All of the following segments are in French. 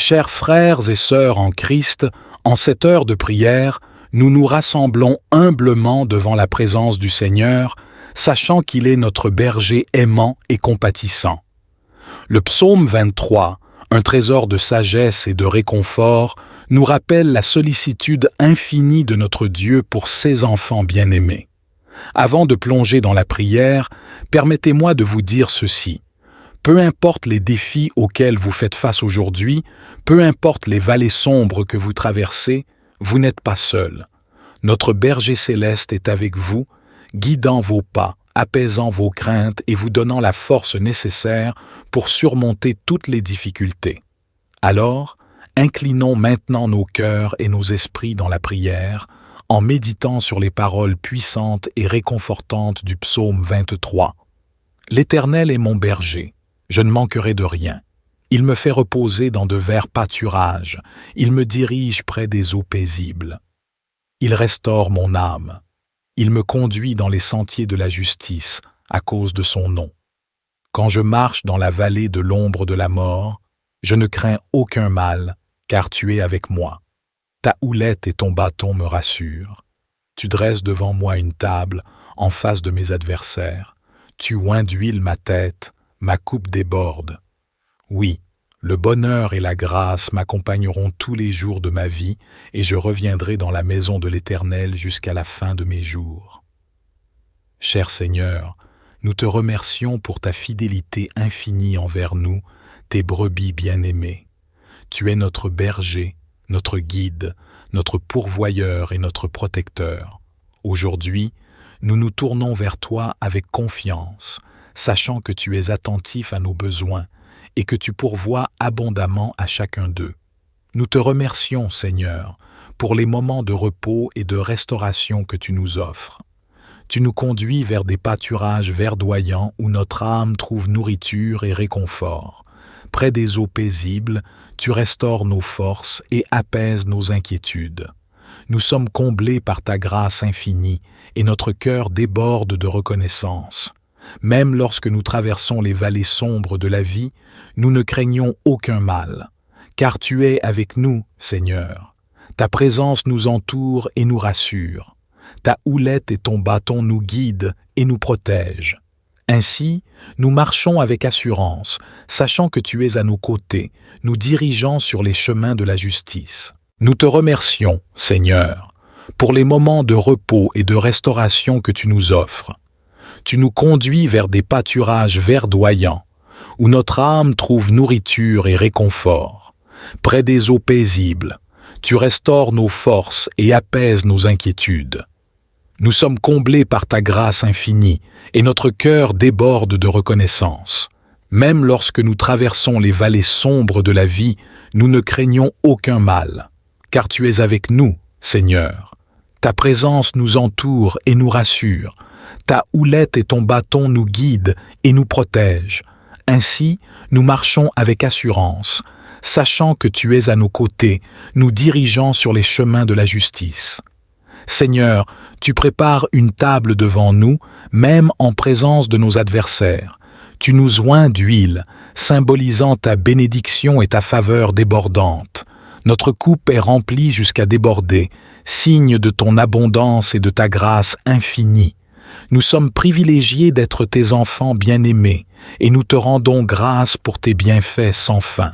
Chers frères et sœurs en Christ, en cette heure de prière, nous nous rassemblons humblement devant la présence du Seigneur, sachant qu'il est notre berger aimant et compatissant. Le psaume 23, un trésor de sagesse et de réconfort, nous rappelle la sollicitude infinie de notre Dieu pour ses enfants bien-aimés. Avant de plonger dans la prière, permettez-moi de vous dire ceci. Peu importe les défis auxquels vous faites face aujourd'hui, peu importe les vallées sombres que vous traversez, vous n'êtes pas seul. Notre berger céleste est avec vous, guidant vos pas, apaisant vos craintes et vous donnant la force nécessaire pour surmonter toutes les difficultés. Alors, inclinons maintenant nos cœurs et nos esprits dans la prière, en méditant sur les paroles puissantes et réconfortantes du psaume 23. L'Éternel est mon berger, je ne manquerai de rien. Il me fait reposer dans de verts pâturages, il me dirige près des eaux paisibles. Il restaure mon âme. Il me conduit dans les sentiers de la justice à cause de son nom. Quand je marche dans la vallée de l'ombre de la mort, je ne crains aucun mal, car tu es avec moi. Ta houlette et ton bâton me rassurent. Tu dresses devant moi une table en face de mes adversaires. Tu oins d'huile ma tête, ma coupe déborde. Oui, le bonheur et la grâce m'accompagneront tous les jours de ma vie et je reviendrai dans la maison de l'Éternel jusqu'à la fin de mes jours. Cher Seigneur, nous te remercions pour ta fidélité infinie envers nous, tes brebis bien-aimées. Tu es notre berger, notre guide, notre pourvoyeur et notre protecteur. Aujourd'hui, nous nous tournons vers toi avec confiance, sachant que tu es attentif à nos besoins et que tu pourvois abondamment à chacun d'eux. Nous te remercions, Seigneur, pour les moments de repos et de restauration que tu nous offres. Tu nous conduis vers des pâturages verdoyants où notre âme trouve nourriture et réconfort. Près des eaux paisibles, tu restaures nos forces et apaises nos inquiétudes. Nous sommes comblés par ta grâce infinie et notre cœur déborde de reconnaissance. Même lorsque nous traversons les vallées sombres de la vie, nous ne craignons aucun mal, car tu es avec nous, Seigneur. Ta présence nous entoure et nous rassure. Ta houlette et ton bâton nous guident et nous protègent. Ainsi, nous marchons avec assurance, sachant que tu es à nos côtés, nous dirigeant sur les chemins de la justice. Nous te remercions, Seigneur, pour les moments de repos et de restauration que tu nous offres. Tu nous conduis vers des pâturages verdoyants, où notre âme trouve nourriture et réconfort. Près des eaux paisibles, tu restaures nos forces et apaises nos inquiétudes. Nous sommes comblés par ta grâce infinie et notre cœur déborde de reconnaissance. Même lorsque nous traversons les vallées sombres de la vie, nous ne craignons aucun mal, car tu es avec nous, Seigneur. Ta présence nous entoure et nous rassure. Ta houlette et ton bâton nous guident et nous protègent. Ainsi, nous marchons avec assurance, sachant que tu es à nos côtés, nous dirigeant sur les chemins de la justice. Seigneur, tu prépares une table devant nous, même en présence de nos adversaires. Tu nous oins d'huile, symbolisant ta bénédiction et ta faveur débordante. Notre coupe est remplie jusqu'à déborder, signe de ton abondance et de ta grâce infinie. Nous sommes privilégiés d'être tes enfants bien-aimés, et nous te rendons grâce pour tes bienfaits sans fin.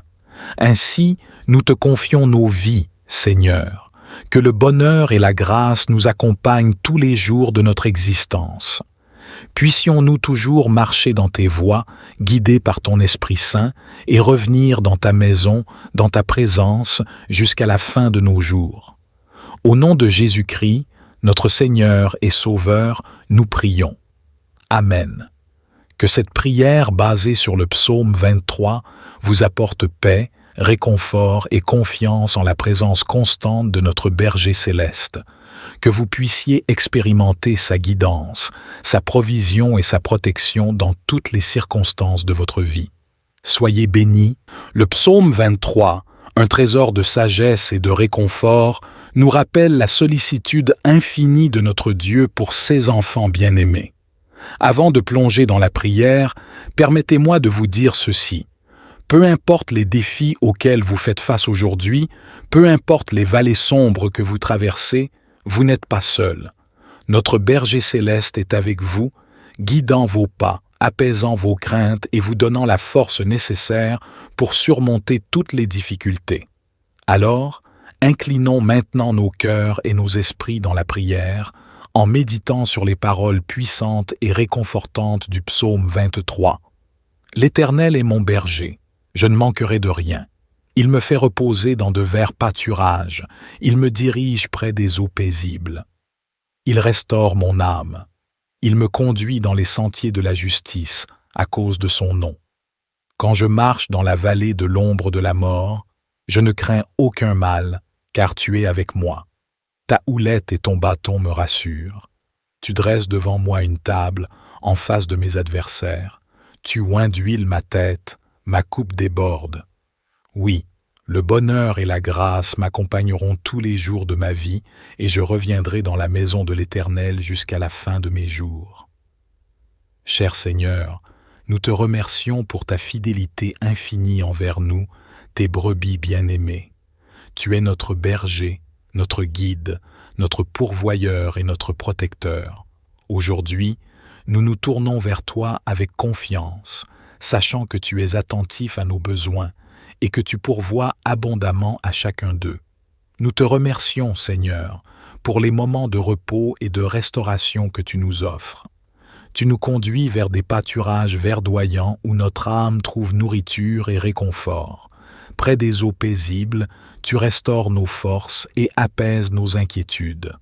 Ainsi, nous te confions nos vies, Seigneur. Que le bonheur et la grâce nous accompagnent tous les jours de notre existence. Puissions-nous toujours marcher dans tes voies, guidés par ton Esprit Saint, et revenir dans ta maison, dans ta présence, jusqu'à la fin de nos jours. Au nom de Jésus-Christ, notre Seigneur et Sauveur, nous prions. Amen. Que cette prière basée sur le psaume 23 vous apporte paix, réconfort et confiance en la présence constante de notre berger céleste. Que vous puissiez expérimenter sa guidance, sa provision et sa protection dans toutes les circonstances de votre vie. Soyez bénis. Le psaume 23, un trésor de sagesse et de réconfort, nous rappelle la sollicitude infinie de notre Dieu pour ses enfants bien-aimés. Avant de plonger dans la prière, permettez-moi de vous dire ceci. Peu importe les défis auxquels vous faites face aujourd'hui, peu importe les vallées sombres que vous traversez, vous n'êtes pas seul. Notre berger céleste est avec vous, guidant vos pas, apaisant vos craintes et vous donnant la force nécessaire pour surmonter toutes les difficultés. Alors, inclinons maintenant nos cœurs et nos esprits dans la prière, en méditant sur les paroles puissantes et réconfortantes du psaume 23. L'Éternel est mon berger, je ne manquerai de rien. Il me fait reposer dans de verts pâturages, il me dirige près des eaux paisibles. Il restaure mon âme. Il me conduit dans les sentiers de la justice, à cause de son nom. Quand je marche dans la vallée de l'ombre de la mort, je ne crains aucun mal, car tu es avec moi. Ta houlette et ton bâton me rassurent. Tu dresses devant moi une table, en face de mes adversaires. Tu oins d'huile ma tête, ma coupe déborde. Oui, le bonheur et la grâce m'accompagneront tous les jours de ma vie, et je reviendrai dans la maison de l'Éternel jusqu'à la fin de mes jours. Cher Seigneur, nous te remercions pour ta fidélité infinie envers nous, tes brebis bien-aimées. Tu es notre berger, notre guide, notre pourvoyeur et notre protecteur. Aujourd'hui, nous nous tournons vers toi avec confiance, sachant que tu es attentif à nos besoins et que tu pourvois abondamment à chacun d'eux. Nous te remercions, Seigneur, pour les moments de repos et de restauration que tu nous offres. Tu nous conduis vers des pâturages verdoyants où notre âme trouve nourriture et réconfort. Près des eaux paisibles, tu restaures nos forces et apaises nos inquiétudes.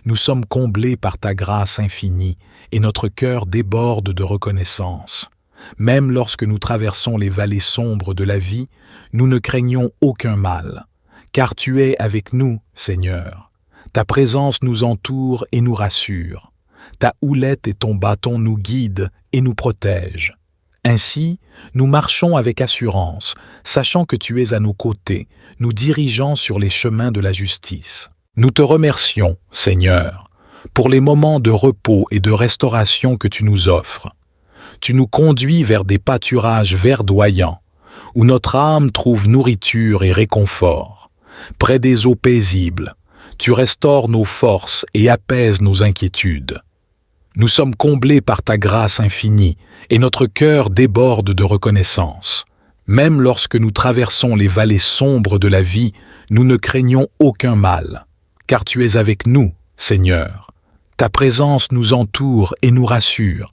Nous sommes comblés par ta grâce infinie et notre cœur déborde de reconnaissance. Même lorsque nous traversons les vallées sombres de la vie, nous ne craignons aucun mal, car tu es avec nous, Seigneur. Ta présence nous entoure et nous rassure. Ta houlette et ton bâton nous guident et nous protègent. Ainsi, nous marchons avec assurance, sachant que tu es à nos côtés, nous dirigeant sur les chemins de la justice. Nous te remercions, Seigneur, pour les moments de repos et de restauration que tu nous offres. Tu nous conduis vers des pâturages verdoyants, où notre âme trouve nourriture et réconfort. Près des eaux paisibles, tu restaures nos forces et apaises nos inquiétudes. Nous sommes comblés par ta grâce infinie et notre cœur déborde de reconnaissance. Même lorsque nous traversons les vallées sombres de la vie, nous ne craignons aucun mal, car tu es avec nous, Seigneur. Ta présence nous entoure et nous rassure.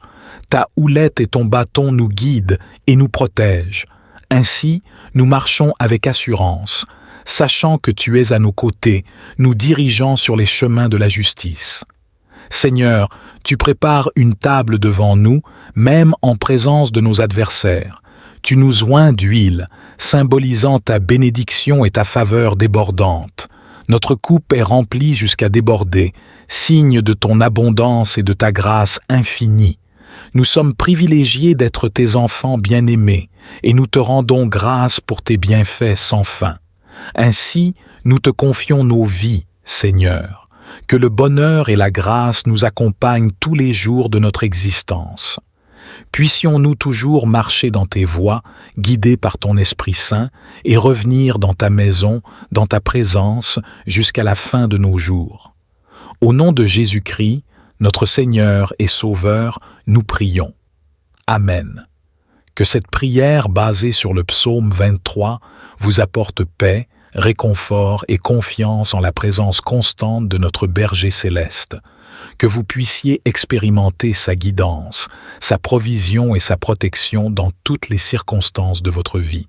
Ta houlette et ton bâton nous guident et nous protègent. Ainsi, nous marchons avec assurance, sachant que tu es à nos côtés, nous dirigeant sur les chemins de la justice. Seigneur, tu prépares une table devant nous, même en présence de nos adversaires. Tu nous oins d'huile, symbolisant ta bénédiction et ta faveur débordante. Notre coupe est remplie jusqu'à déborder, signe de ton abondance et de ta grâce infinie. Nous sommes privilégiés d'être tes enfants bien-aimés, et nous te rendons grâce pour tes bienfaits sans fin. Ainsi, nous te confions nos vies, Seigneur. Que le bonheur et la grâce nous accompagnent tous les jours de notre existence. Puissions-nous toujours marcher dans tes voies, guidés par ton Esprit Saint, et revenir dans ta maison, dans ta présence, jusqu'à la fin de nos jours. Au nom de Jésus-Christ, notre Seigneur et Sauveur, nous prions. Amen. Que cette prière basée sur le psaume 23 vous apporte paix, réconfort et confiance en la présence constante de notre berger céleste. Que vous puissiez expérimenter sa guidance, sa provision et sa protection dans toutes les circonstances de votre vie.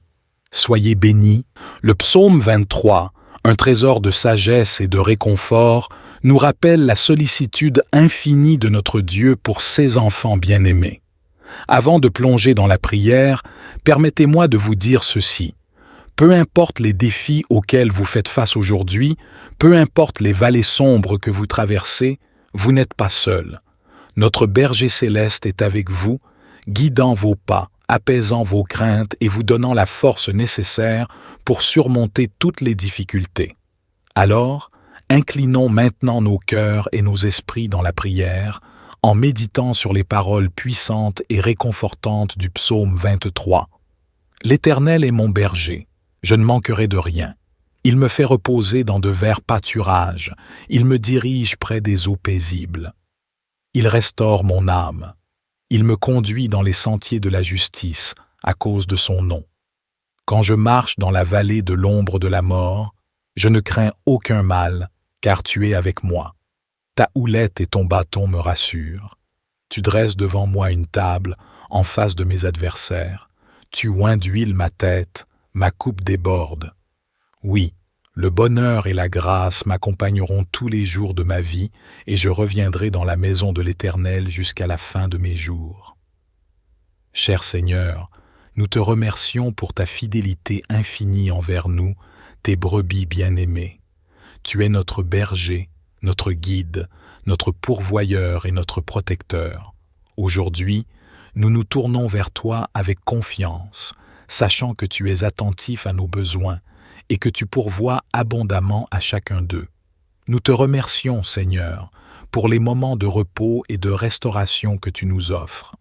Soyez bénis. Le psaume 23, un trésor de sagesse et de réconfort, nous rappelle la sollicitude infinie de notre Dieu pour ses enfants bien-aimés. Avant de plonger dans la prière, permettez-moi de vous dire ceci. Peu importe les défis auxquels vous faites face aujourd'hui, peu importe les vallées sombres que vous traversez, vous n'êtes pas seul. Notre berger céleste est avec vous, guidant vos pas, apaisant vos craintes et vous donnant la force nécessaire pour surmonter toutes les difficultés. Alors, inclinons maintenant nos cœurs et nos esprits dans la prière, en méditant sur les paroles puissantes et réconfortantes du psaume 23. L'Éternel est mon berger, je ne manquerai de rien. Il me fait reposer dans de verts pâturages, il me dirige près des eaux paisibles. Il restaure mon âme, il me conduit dans les sentiers de la justice à cause de son nom. Quand je marche dans la vallée de l'ombre de la mort, je ne crains aucun mal, car tu es avec moi. Ta houlette et ton bâton me rassurent. Tu dresses devant moi une table en face de mes adversaires. Tu oins d'huile ma tête, ma coupe déborde. Oui, le bonheur et la grâce m'accompagneront tous les jours de ma vie, et je reviendrai dans la maison de l'Éternel jusqu'à la fin de mes jours. Cher Seigneur, nous te remercions pour ta fidélité infinie envers nous, tes brebis bien-aimées. Tu es notre berger, notre guide, notre pourvoyeur et notre protecteur. Aujourd'hui, nous nous tournons vers toi avec confiance, sachant que tu es attentif à nos besoins et que tu pourvois abondamment à chacun d'eux. Nous te remercions, Seigneur, pour les moments de repos et de restauration que tu nous offres.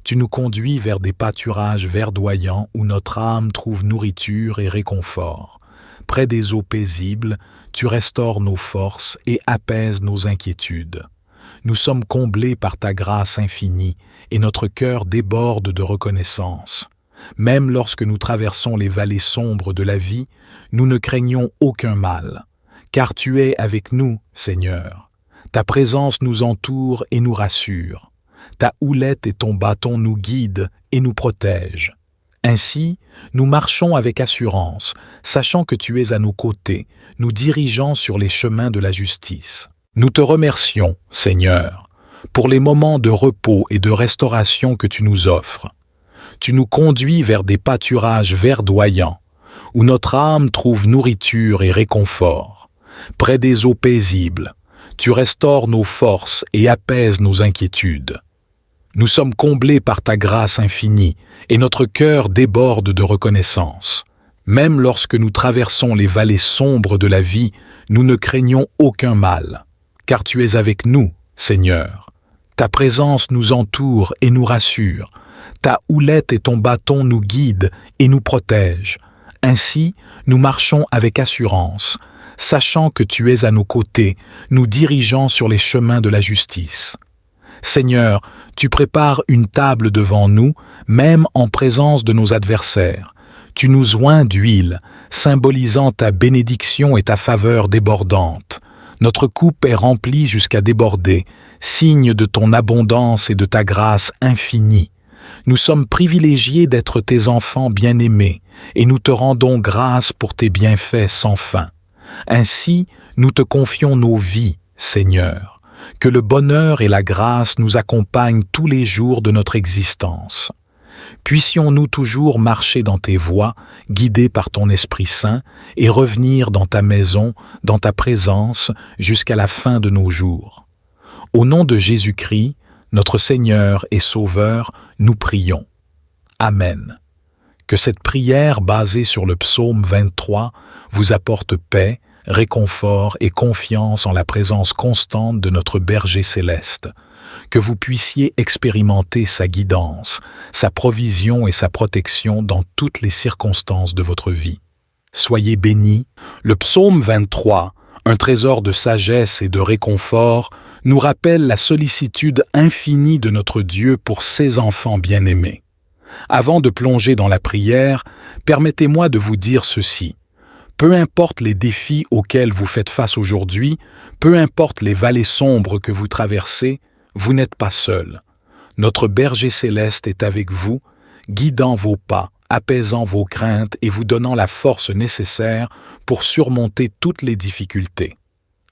Tu nous conduis vers des pâturages verdoyants où notre âme trouve nourriture et réconfort. Près des eaux paisibles, tu restaures nos forces et apaises nos inquiétudes. Nous sommes comblés par ta grâce infinie et notre cœur déborde de reconnaissance. Même lorsque nous traversons les vallées sombres de la vie, nous ne craignons aucun mal, car tu es avec nous, Seigneur. Ta présence nous entoure et nous rassure. Ta houlette et ton bâton nous guident et nous protègent. Ainsi, nous marchons avec assurance, sachant que tu es à nos côtés, nous dirigeant sur les chemins de la justice. Nous te remercions, Seigneur, pour les moments de repos et de restauration que tu nous offres. Tu nous conduis vers des pâturages verdoyants, où notre âme trouve nourriture et réconfort. Près des eaux paisibles, tu restaures nos forces et apaises nos inquiétudes. Nous sommes comblés par ta grâce infinie et notre cœur déborde de reconnaissance. Même lorsque nous traversons les vallées sombres de la vie, nous ne craignons aucun mal, car tu es avec nous, Seigneur. Ta présence nous entoure et nous rassure. Ta houlette et ton bâton nous guident et nous protègent. Ainsi, nous marchons avec assurance, sachant que tu es à nos côtés, nous dirigeant sur les chemins de la justice. Seigneur, tu prépares une table devant nous, même en présence de nos adversaires. Tu nous oins d'huile, symbolisant ta bénédiction et ta faveur débordante. Notre coupe est remplie jusqu'à déborder, signe de ton abondance et de ta grâce infinie. Nous sommes privilégiés d'être tes enfants bien-aimés, et nous te rendons grâce pour tes bienfaits sans fin. Ainsi, nous te confions nos vies, Seigneur. Que le bonheur et la grâce nous accompagnent tous les jours de notre existence. Puissions-nous toujours marcher dans tes voies, guidés par ton Esprit Saint, et revenir dans ta maison, dans ta présence, jusqu'à la fin de nos jours. Au nom de Jésus-Christ, notre Seigneur et Sauveur, nous prions. Amen. Que cette prière basée sur le psaume 23 vous apporte paix, réconfort et confiance en la présence constante de notre berger céleste, que vous puissiez expérimenter sa guidance, sa provision et sa protection dans toutes les circonstances de votre vie. Soyez bénis. Le psaume 23, un trésor de sagesse et de réconfort, nous rappelle la sollicitude infinie de notre Dieu pour ses enfants bien-aimés. Avant de plonger dans la prière, permettez-moi de vous dire ceci. Peu importe les défis auxquels vous faites face aujourd'hui, peu importe les vallées sombres que vous traversez, vous n'êtes pas seul. Notre berger céleste est avec vous, guidant vos pas, apaisant vos craintes et vous donnant la force nécessaire pour surmonter toutes les difficultés.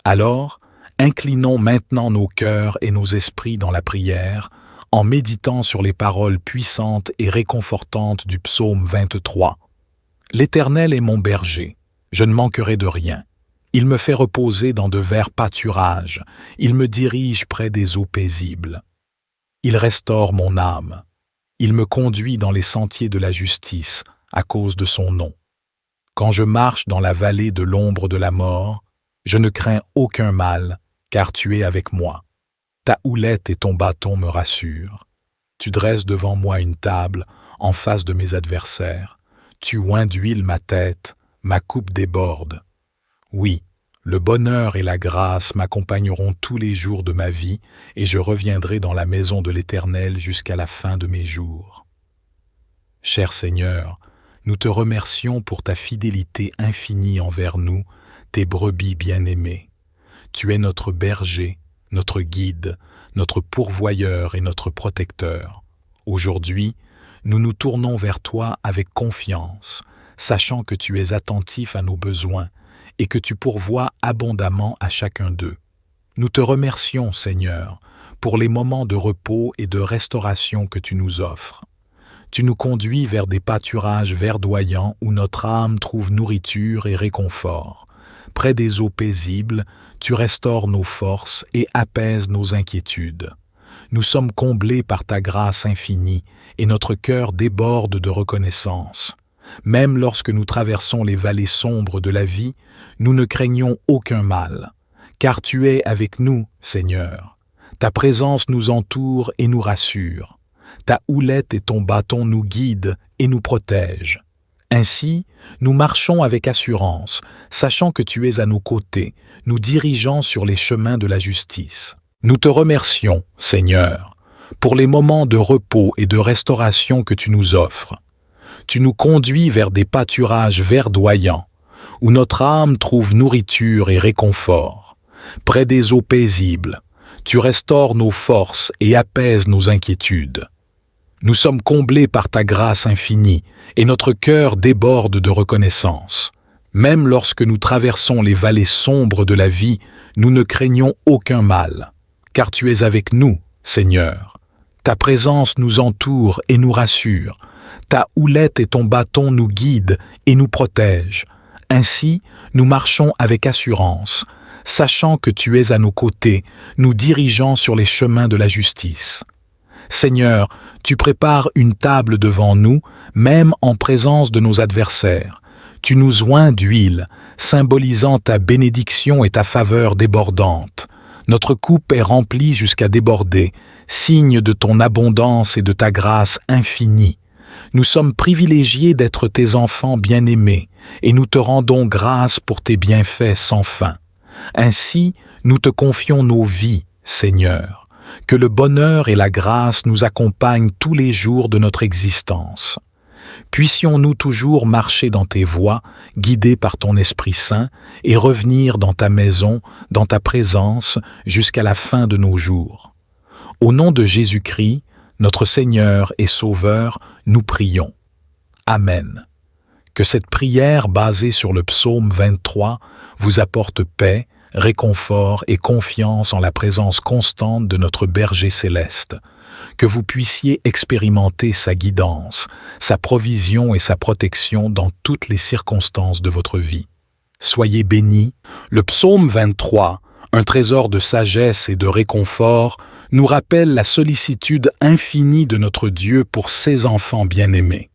Alors, inclinons maintenant nos cœurs et nos esprits dans la prière, en méditant sur les paroles puissantes et réconfortantes du psaume 23. L'Éternel est mon berger. Je ne manquerai de rien. Il me fait reposer dans de verts pâturages. Il me dirige près des eaux paisibles. Il restaure mon âme. Il me conduit dans les sentiers de la justice à cause de son nom. Quand je marche dans la vallée de l'ombre de la mort, je ne crains aucun mal, car tu es avec moi. Ta houlette et ton bâton me rassurent. Tu dresses devant moi une table en face de mes adversaires. Tu oins d'huile ma tête, ma coupe déborde. Oui, le bonheur et la grâce m'accompagneront tous les jours de ma vie, et je reviendrai dans la maison de l'Éternel jusqu'à la fin de mes jours. Cher Seigneur, nous te remercions pour ta fidélité infinie envers nous, tes brebis bien-aimées. Tu es notre berger, notre guide, notre pourvoyeur et notre protecteur. Aujourd'hui, nous nous tournons vers toi avec confiance, sachant que tu es attentif à nos besoins et que tu pourvois abondamment à chacun d'eux. Nous te remercions, Seigneur, pour les moments de repos et de restauration que tu nous offres. Tu nous conduis vers des pâturages verdoyants où notre âme trouve nourriture et réconfort. Près des eaux paisibles, tu restaures nos forces et apaises nos inquiétudes. Nous sommes comblés par ta grâce infinie et notre cœur déborde de reconnaissance. Même lorsque nous traversons les vallées sombres de la vie, nous ne craignons aucun mal, car tu es avec nous, Seigneur. Ta présence nous entoure et nous rassure. Ta houlette et ton bâton nous guident et nous protègent. Ainsi, nous marchons avec assurance, sachant que tu es à nos côtés, nous dirigeant sur les chemins de la justice. Nous te remercions, Seigneur, pour les moments de repos et de restauration que tu nous offres. Tu nous conduis vers des pâturages verdoyants, où notre âme trouve nourriture et réconfort. Près des eaux paisibles, tu restaures nos forces et apaises nos inquiétudes. Nous sommes comblés par ta grâce infinie et notre cœur déborde de reconnaissance. Même lorsque nous traversons les vallées sombres de la vie, nous ne craignons aucun mal, car tu es avec nous, Seigneur. Ta présence nous entoure et nous rassure. Ta houlette et ton bâton nous guident et nous protègent. Ainsi, nous marchons avec assurance, sachant que tu es à nos côtés, nous dirigeant sur les chemins de la justice. Seigneur, tu prépares une table devant nous, même en présence de nos adversaires. Tu nous oins d'huile, symbolisant ta bénédiction et ta faveur débordante. Notre coupe est remplie jusqu'à déborder, signe de ton abondance et de ta grâce infinie. Nous sommes privilégiés d'être tes enfants bien-aimés, et nous te rendons grâce pour tes bienfaits sans fin. Ainsi, nous te confions nos vies, Seigneur. Que le bonheur et la grâce nous accompagnent tous les jours de notre existence. Puissions-nous toujours marcher dans tes voies, guidés par ton Esprit Saint, et revenir dans ta maison, dans ta présence, jusqu'à la fin de nos jours. Au nom de Jésus-Christ, notre Seigneur et Sauveur, nous prions. Amen. Que cette prière basée sur le psaume 23 vous apporte paix, réconfort et confiance en la présence constante de notre berger céleste, que vous puissiez expérimenter sa guidance, sa provision et sa protection dans toutes les circonstances de votre vie. Soyez bénis. Le psaume 23, un trésor de sagesse et de réconfort, nous rappelle la sollicitude infinie de notre Dieu pour ses enfants bien-aimés.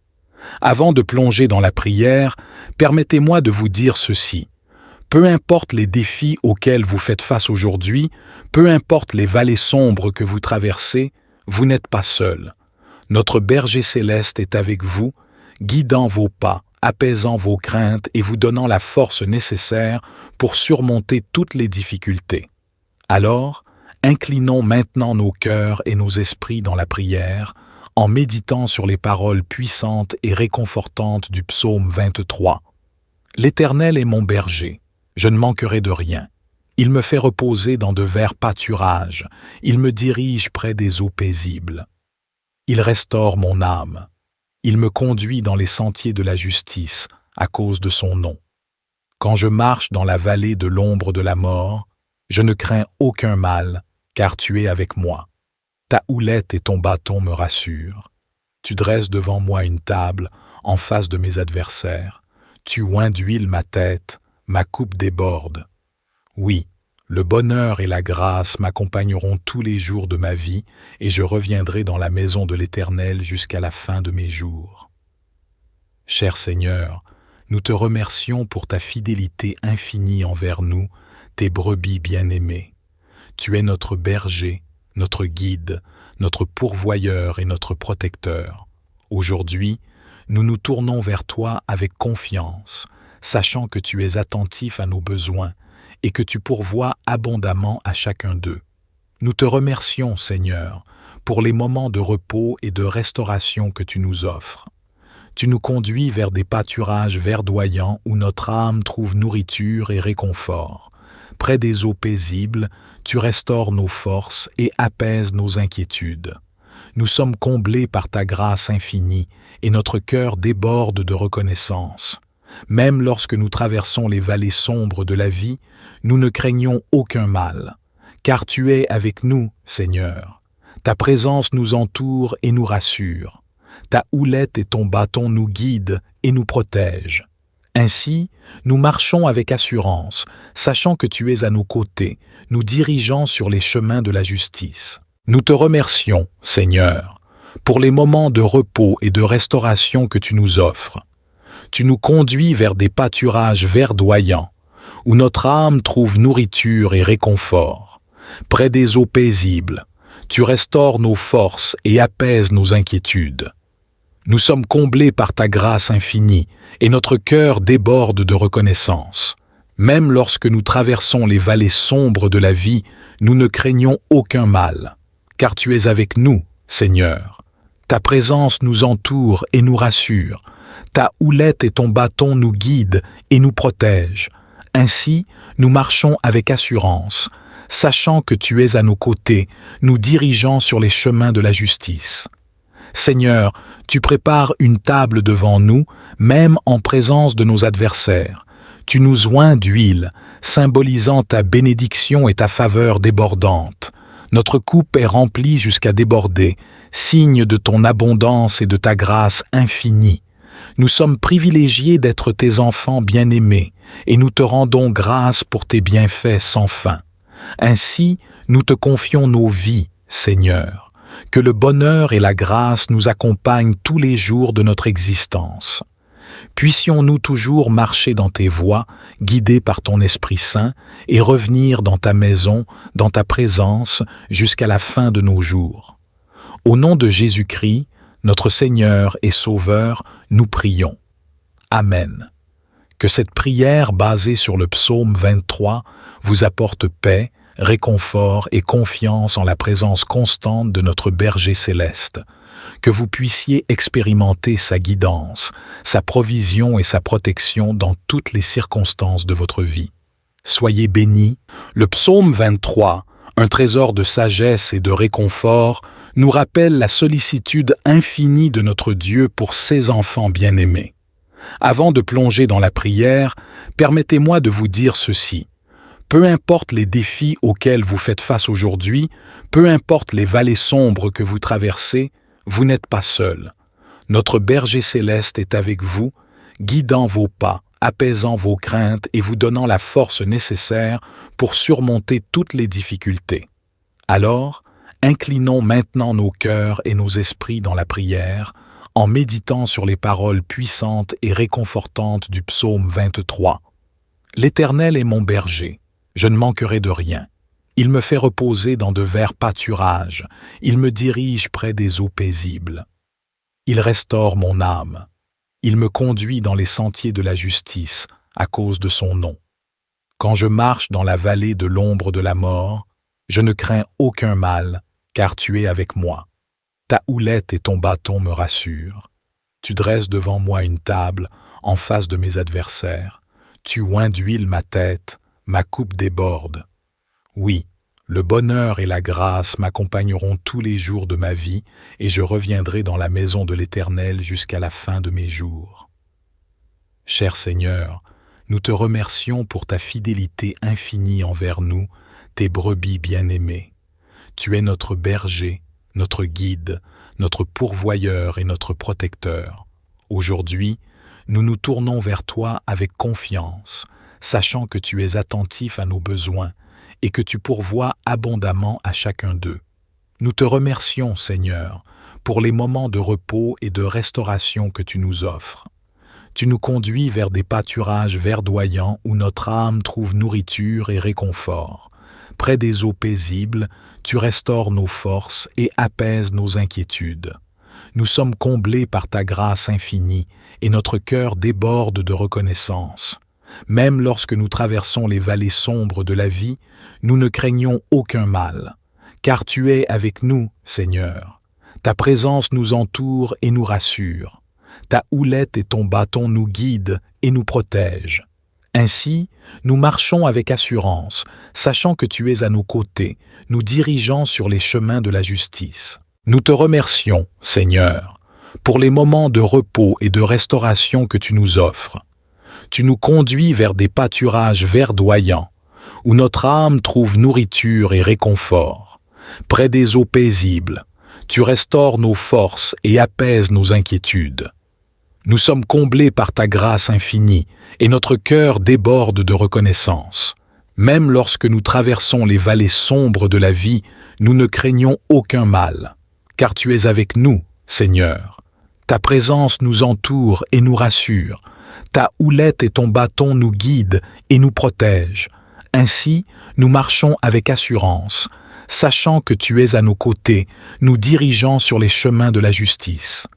Avant de plonger dans la prière, permettez-moi de vous dire ceci. Peu importe les défis auxquels vous faites face aujourd'hui, peu importe les vallées sombres que vous traversez, vous n'êtes pas seul. Notre berger céleste est avec vous, guidant vos pas, apaisant vos craintes et vous donnant la force nécessaire pour surmonter toutes les difficultés. Alors, inclinons maintenant nos cœurs et nos esprits dans la prière, en méditant sur les paroles puissantes et réconfortantes du psaume 23. L'Éternel est mon berger. Je ne manquerai de rien. Il me fait reposer dans de verts pâturages. Il me dirige près des eaux paisibles. Il restaure mon âme. Il me conduit dans les sentiers de la justice à cause de son nom. Quand je marche dans la vallée de l'ombre de la mort, je ne crains aucun mal, car tu es avec moi. Ta houlette et ton bâton me rassurent. Tu dresses devant moi une table en face de mes adversaires. Tu oins d'huile ma tête. Ma coupe déborde. Oui, le bonheur et la grâce m'accompagneront tous les jours de ma vie et je reviendrai dans la maison de l'Éternel jusqu'à la fin de mes jours. Cher Seigneur, nous te remercions pour ta fidélité infinie envers nous, tes brebis bien-aimées. Tu es notre berger, notre guide, notre pourvoyeur et notre protecteur. Aujourd'hui, nous nous tournons vers toi avec confiance, sachant que tu es attentif à nos besoins et que tu pourvois abondamment à chacun d'eux. Nous te remercions, Seigneur, pour les moments de repos et de restauration que tu nous offres. Tu nous conduis vers des pâturages verdoyants où notre âme trouve nourriture et réconfort. Près des eaux paisibles, tu restaures nos forces et apaises nos inquiétudes. Nous sommes comblés par ta grâce infinie et notre cœur déborde de reconnaissance. Même lorsque nous traversons les vallées sombres de la vie, nous ne craignons aucun mal, car tu es avec nous, Seigneur. Ta présence nous entoure et nous rassure. Ta houlette et ton bâton nous guident et nous protègent. Ainsi, nous marchons avec assurance, sachant que tu es à nos côtés, nous dirigeant sur les chemins de la justice. Nous te remercions, Seigneur, pour les moments de repos et de restauration que tu nous offres. Tu nous conduis vers des pâturages verdoyants, où notre âme trouve nourriture et réconfort. Près des eaux paisibles, tu restaures nos forces et apaises nos inquiétudes. Nous sommes comblés par ta grâce infinie et notre cœur déborde de reconnaissance. Même lorsque nous traversons les vallées sombres de la vie, nous ne craignons aucun mal, car tu es avec nous, Seigneur. Ta présence nous entoure et nous rassure. Ta houlette et ton bâton nous guident et nous protègent. Ainsi, nous marchons avec assurance, sachant que tu es à nos côtés, nous dirigeant sur les chemins de la justice. Seigneur, tu prépares une table devant nous, même en présence de nos adversaires. Tu nous oins d'huile, symbolisant ta bénédiction et ta faveur débordante. Notre coupe est remplie jusqu'à déborder, signe de ton abondance et de ta grâce infinie. Nous sommes privilégiés d'être tes enfants bien-aimés, et nous te rendons grâce pour tes bienfaits sans fin. Ainsi, nous te confions nos vies, Seigneur. Que le bonheur et la grâce nous accompagnent tous les jours de notre existence. Puissions-nous toujours marcher dans tes voies, guidés par ton Esprit Saint, et revenir dans ta maison, dans ta présence, jusqu'à la fin de nos jours. Au nom de Jésus-Christ, notre Seigneur et Sauveur, nous prions. Amen. Que cette prière basée sur le psaume 23 vous apporte paix, réconfort et confiance en la présence constante de notre berger céleste, que vous puissiez expérimenter sa guidance, sa provision et sa protection dans toutes les circonstances de votre vie. Soyez bénis. Le psaume 23, un trésor de sagesse et de réconfort, nous rappelle la sollicitude infinie de notre Dieu pour ses enfants bien-aimés. Avant de plonger dans la prière, permettez-moi de vous dire ceci. Peu importe les défis auxquels vous faites face aujourd'hui, peu importe les vallées sombres que vous traversez, vous n'êtes pas seul. Notre berger céleste est avec vous, guidant vos pas, apaisant vos craintes et vous donnant la force nécessaire pour surmonter toutes les difficultés. Alors, inclinons maintenant nos cœurs et nos esprits dans la prière, en méditant sur les paroles puissantes et réconfortantes du psaume 23. L'Éternel est mon berger. Je ne manquerai de rien. Il me fait reposer dans de verts pâturages. Il me dirige près des eaux paisibles. Il restaure mon âme. Il me conduit dans les sentiers de la justice à cause de son nom. Quand je marche dans la vallée de l'ombre de la mort, je ne crains aucun mal, car tu es avec moi. Ta houlette et ton bâton me rassurent. Tu dresses devant moi une table en face de mes adversaires. Tu oins d'huile ma tête. Ma coupe déborde. Oui, le bonheur et la grâce m'accompagneront tous les jours de ma vie et je reviendrai dans la maison de l'Éternel jusqu'à la fin de mes jours. Cher Seigneur, nous te remercions pour ta fidélité infinie envers nous, tes brebis bien-aimées. Tu es notre berger, notre guide, notre pourvoyeur et notre protecteur. Aujourd'hui, nous nous tournons vers toi avec confiance, sachant que tu es attentif à nos besoins et que tu pourvois abondamment à chacun d'eux. Nous te remercions, Seigneur, pour les moments de repos et de restauration que tu nous offres. Tu nous conduis vers des pâturages verdoyants où notre âme trouve nourriture et réconfort. Près des eaux paisibles, tu restaures nos forces et apaises nos inquiétudes. nous sommes comblés par ta grâce infinie et notre cœur déborde de reconnaissance. Même lorsque nous traversons les vallées sombres de la vie, nous ne craignons aucun mal, car tu es avec nous, Seigneur. Ta présence nous entoure et nous rassure. Ta houlette et ton bâton nous guident et nous protègent. Ainsi, nous marchons avec assurance, sachant que tu es à nos côtés, nous dirigeant sur les chemins de la justice. Nous te remercions, Seigneur, pour les moments de repos et de restauration que tu nous offres. Tu nous conduis vers des pâturages verdoyants, où notre âme trouve nourriture et réconfort. Près des eaux paisibles, tu restaures nos forces et apaises nos inquiétudes. Nous sommes comblés par ta grâce infinie et notre cœur déborde de reconnaissance. Même lorsque nous traversons les vallées sombres de la vie, nous ne craignons aucun mal, car tu es avec nous, Seigneur. Ta présence nous entoure et nous rassure. Ta houlette et ton bâton nous guident et nous protègent. Ainsi, nous marchons avec assurance, sachant que tu es à nos côtés, nous dirigeant sur les chemins de la justice.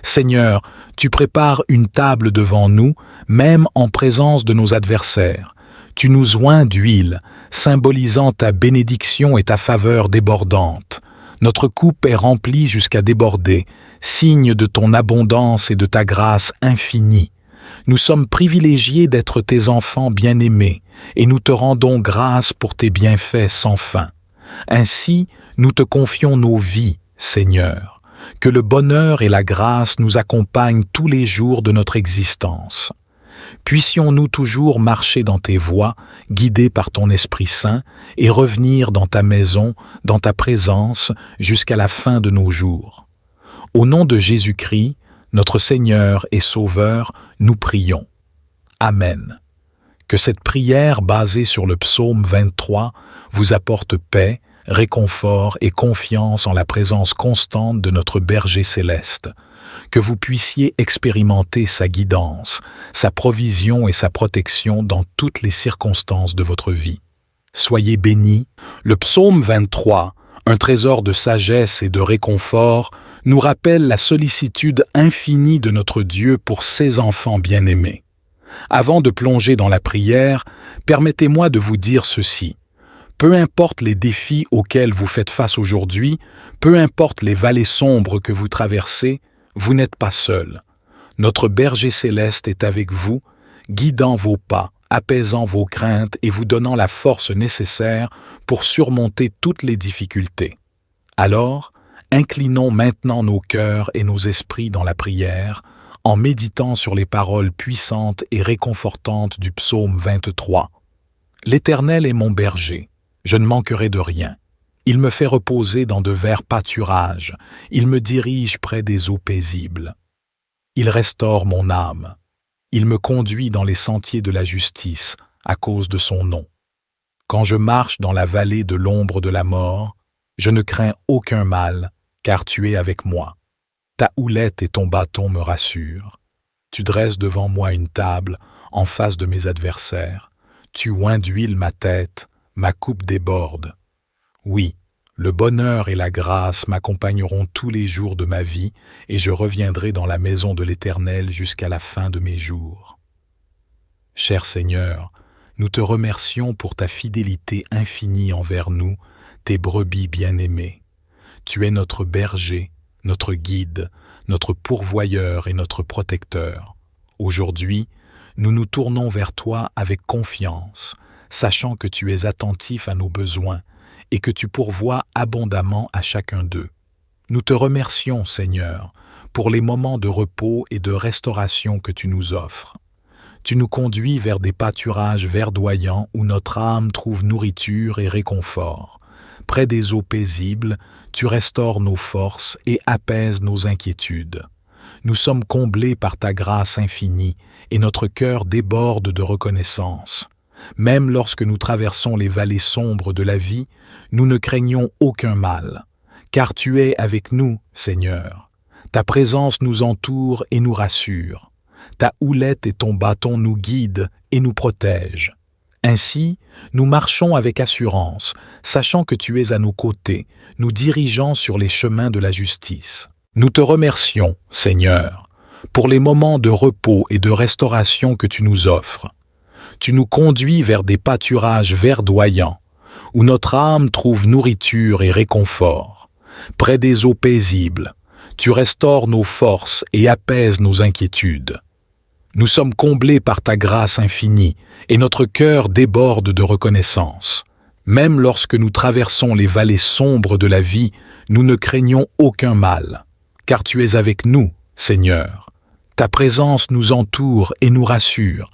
Seigneur, tu prépares une table devant nous, même en présence de nos adversaires. Tu nous oins d'huile, symbolisant ta bénédiction et ta faveur débordante. Notre coupe est remplie jusqu'à déborder, signe de ton abondance et de ta grâce infinie. Nous sommes privilégiés d'être tes enfants bien-aimés, et nous te rendons grâce pour tes bienfaits sans fin. Ainsi, nous te confions nos vies, Seigneur. Que le bonheur et la grâce nous accompagnent tous les jours de notre existence. Puissions-nous toujours marcher dans tes voies, guidés par ton Esprit Saint, et revenir dans ta maison, dans ta présence, jusqu'à la fin de nos jours. Au nom de Jésus-Christ, notre Seigneur et Sauveur, nous prions. Amen. Que cette prière basée sur le psaume 23 vous apporte paix, réconfort et confiance en la présence constante de notre berger céleste, que vous puissiez expérimenter sa guidance, sa provision et sa protection dans toutes les circonstances de votre vie. Soyez bénis. Le psaume 23, un trésor de sagesse et de réconfort, nous rappelle la sollicitude infinie de notre Dieu pour ses enfants bien-aimés. Avant de plonger dans la prière, permettez-moi de vous dire ceci. Peu importe les défis auxquels vous faites face aujourd'hui, peu importe les vallées sombres que vous traversez, vous n'êtes pas seul. Notre berger céleste est avec vous, guidant vos pas, apaisant vos craintes et vous donnant la force nécessaire pour surmonter toutes les difficultés. Alors, inclinons maintenant nos cœurs et nos esprits dans la prière, en méditant sur les paroles puissantes et réconfortantes du psaume 23. L'Éternel est mon berger. Je ne manquerai de rien. Il me fait reposer dans de verts pâturages. Il me dirige près des eaux paisibles. Il restaure mon âme. Il me conduit dans les sentiers de la justice à cause de son nom. Quand je marche dans la vallée de l'ombre de la mort, je ne crains aucun mal, car tu es avec moi. Ta houlette et ton bâton me rassurent. Tu dresses devant moi une table en face de mes adversaires. Tu oins d'huile ma tête. Ma coupe déborde. Oui, le bonheur et la grâce m'accompagneront tous les jours de ma vie et je reviendrai dans la maison de l'Éternel jusqu'à la fin de mes jours. Cher Seigneur, nous te remercions pour ta fidélité infinie envers nous, tes brebis bien-aimées. Tu es notre berger, notre guide, notre pourvoyeur et notre protecteur. Aujourd'hui, nous nous tournons vers toi avec confiance, sachant que tu es attentif à nos besoins et que tu pourvois abondamment à chacun d'eux. Nous te remercions, Seigneur, pour les moments de repos et de restauration que tu nous offres. Tu nous conduis vers des pâturages verdoyants où notre âme trouve nourriture et réconfort. Près des eaux paisibles, tu restaures nos forces et apaises nos inquiétudes. Nous sommes comblés par ta grâce infinie et notre cœur déborde de reconnaissance. Même lorsque nous traversons les vallées sombres de la vie, nous ne craignons aucun mal, car tu es avec nous, Seigneur. Ta présence nous entoure et nous rassure. Ta houlette et ton bâton nous guident et nous protègent. Ainsi, nous marchons avec assurance, sachant que tu es à nos côtés, nous dirigeant sur les chemins de la justice. Nous te remercions, Seigneur, pour les moments de repos et de restauration que tu nous offres. Tu nous conduis vers des pâturages verdoyants, où notre âme trouve nourriture et réconfort. Près des eaux paisibles, tu restaures nos forces et apaises nos inquiétudes. Nous sommes comblés par ta grâce infinie et notre cœur déborde de reconnaissance. Même lorsque nous traversons les vallées sombres de la vie, nous ne craignons aucun mal, car tu es avec nous, Seigneur. Ta présence nous entoure et nous rassure.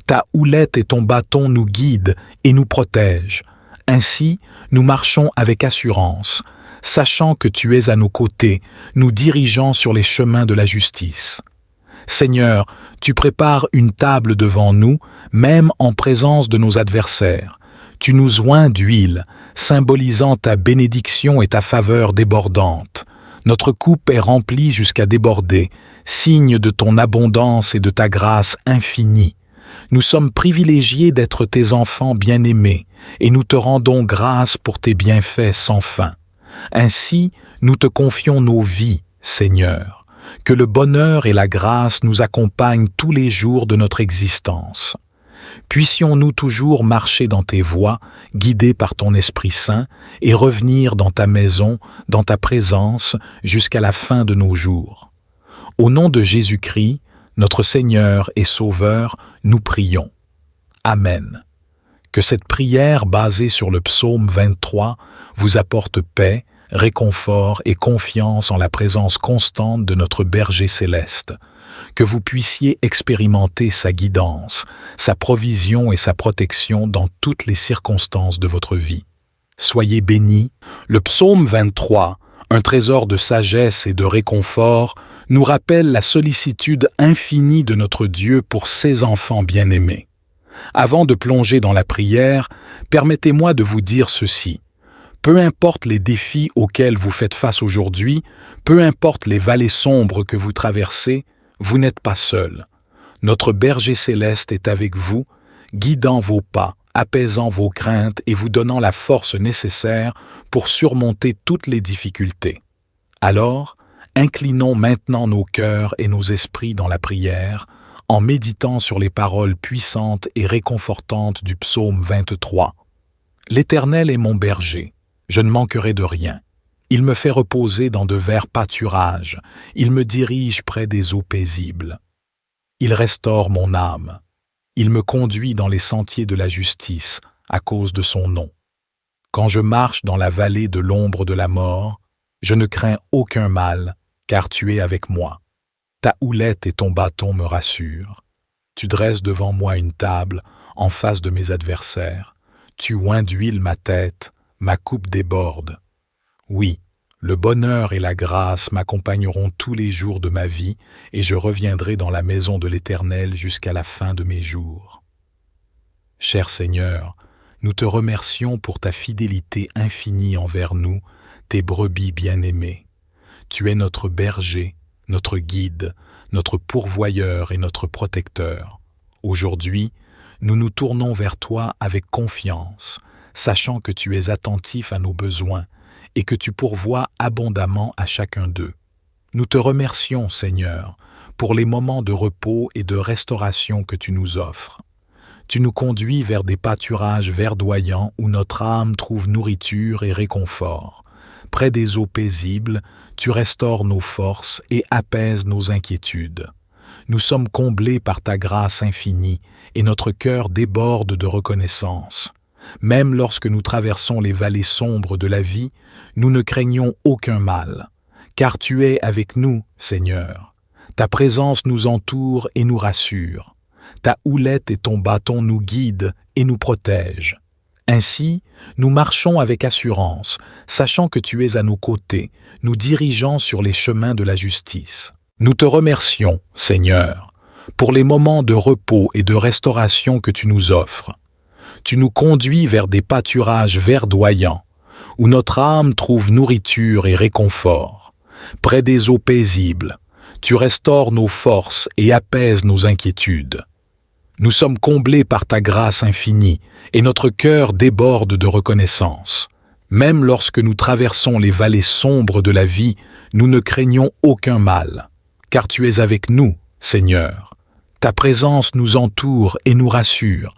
Ta houlette et ton bâton nous guident et nous protègent. Ainsi, nous marchons avec assurance, sachant que tu es à nos côtés, nous dirigeant sur les chemins de la justice. Seigneur, tu prépares une table devant nous, même en présence de nos adversaires. Tu nous oins d'huile, symbolisant ta bénédiction et ta faveur débordante. Notre coupe est remplie jusqu'à déborder, signe de ton abondance et de ta grâce infinie. Nous sommes privilégiés d'être tes enfants bien-aimés, et nous te rendons grâce pour tes bienfaits sans fin. Ainsi, nous te confions nos vies, Seigneur. Que le bonheur et la grâce nous accompagnent tous les jours de notre existence. Puissions-nous toujours marcher dans tes voies, guidés par ton Esprit Saint, et revenir dans ta maison, dans ta présence, jusqu'à la fin de nos jours. Au nom de Jésus-Christ, notre Seigneur et Sauveur, nous prions. Amen. Que cette prière basée sur le psaume 23 vous apporte paix, réconfort et confiance en la présence constante de notre berger céleste. Que vous puissiez expérimenter sa guidance, sa provision et sa protection dans toutes les circonstances de votre vie. Soyez bénis. Le psaume 23, un trésor de sagesse et de réconfort, nous rappelle la sollicitude infinie de notre Dieu pour ses enfants bien-aimés. Avant de plonger dans la prière, permettez-moi de vous dire ceci. Peu importe les défis auxquels vous faites face aujourd'hui, peu importe les vallées sombres que vous traversez, vous n'êtes pas seul. Notre berger céleste est avec vous, guidant vos pas, apaisant vos craintes et vous donnant la force nécessaire pour surmonter toutes les difficultés. Alors, inclinons maintenant nos cœurs et nos esprits dans la prière, en méditant sur les paroles puissantes et réconfortantes du psaume 23. L'Éternel est mon berger, je ne manquerai de rien. Il me fait reposer dans de verts pâturages, il me dirige près des eaux paisibles. Il restaure mon âme, il me conduit dans les sentiers de la justice à cause de son nom. Quand je marche dans la vallée de l'ombre de la mort, je ne crains aucun mal, car tu es avec moi. Ta houlette et ton bâton me rassurent. Tu dresses devant moi une table en face de mes adversaires. Tu oins d'huile ma tête, ma coupe déborde. Oui, le bonheur et la grâce m'accompagneront tous les jours de ma vie et je reviendrai dans la maison de l'Éternel jusqu'à la fin de mes jours. Cher Seigneur, nous te remercions pour ta fidélité infinie envers nous, tes brebis bien-aimées. Tu es notre berger, notre guide, notre pourvoyeur et notre protecteur. Aujourd'hui, nous nous tournons vers toi avec confiance, sachant que tu es attentif à nos besoins et que tu pourvois abondamment à chacun d'eux. Nous te remercions, Seigneur, pour les moments de repos et de restauration que tu nous offres. Tu nous conduis vers des pâturages verdoyants où notre âme trouve nourriture et réconfort. Près des eaux paisibles, tu restaures nos forces et apaises nos inquiétudes. Nous sommes comblés par ta grâce infinie et notre cœur déborde de reconnaissance. Même lorsque nous traversons les vallées sombres de la vie, nous ne craignons aucun mal, car tu es avec nous, Seigneur. Ta présence nous entoure et nous rassure. Ta houlette et ton bâton nous guident et nous protègent. Ainsi, nous marchons avec assurance, sachant que tu es à nos côtés, nous dirigeant sur les chemins de la justice. Nous te remercions, Seigneur, pour les moments de repos et de restauration que tu nous offres. Tu nous conduis vers des pâturages verdoyants, où notre âme trouve nourriture et réconfort. Près des eaux paisibles, tu restaures nos forces et apaises nos inquiétudes. Nous sommes comblés par ta grâce infinie et notre cœur déborde de reconnaissance. Même lorsque nous traversons les vallées sombres de la vie, nous ne craignons aucun mal, car tu es avec nous, Seigneur. Ta présence nous entoure et nous rassure.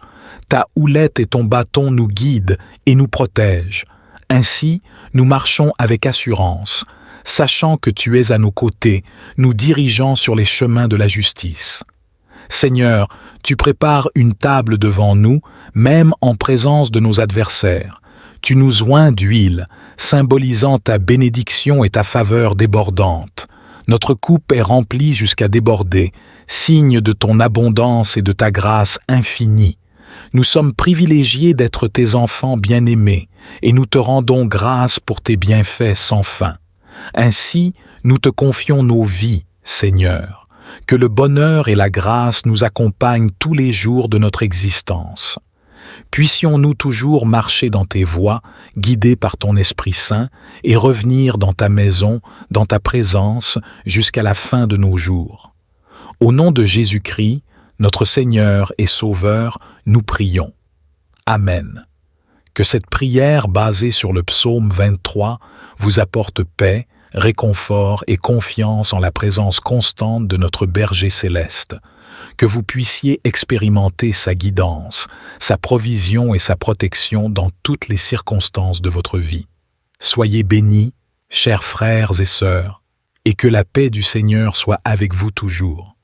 Ta houlette et ton bâton nous guident et nous protègent. Ainsi, nous marchons avec assurance, sachant que tu es à nos côtés, nous dirigeant sur les chemins de la justice. Seigneur, tu prépares une table devant nous, même en présence de nos adversaires. Tu nous oins d'huile, symbolisant ta bénédiction et ta faveur débordante. Notre coupe est remplie jusqu'à déborder, signe de ton abondance et de ta grâce infinie. Nous sommes privilégiés d'être tes enfants bien-aimés, et nous te rendons grâce pour tes bienfaits sans fin. Ainsi, nous te confions nos vies, Seigneur. Que le bonheur et la grâce nous accompagnent tous les jours de notre existence. Puissions-nous toujours marcher dans tes voies, guidés par ton Esprit Saint, et revenir dans ta maison, dans ta présence, jusqu'à la fin de nos jours. Au nom de Jésus-Christ, notre Seigneur et Sauveur, nous prions. Amen. Que cette prière basée sur le psaume 23 vous apporte paix, réconfort et confiance en la présence constante de notre berger céleste. Que vous puissiez expérimenter sa guidance, sa provision et sa protection dans toutes les circonstances de votre vie. Soyez bénis, chers frères et sœurs, et que la paix du Seigneur soit avec vous toujours.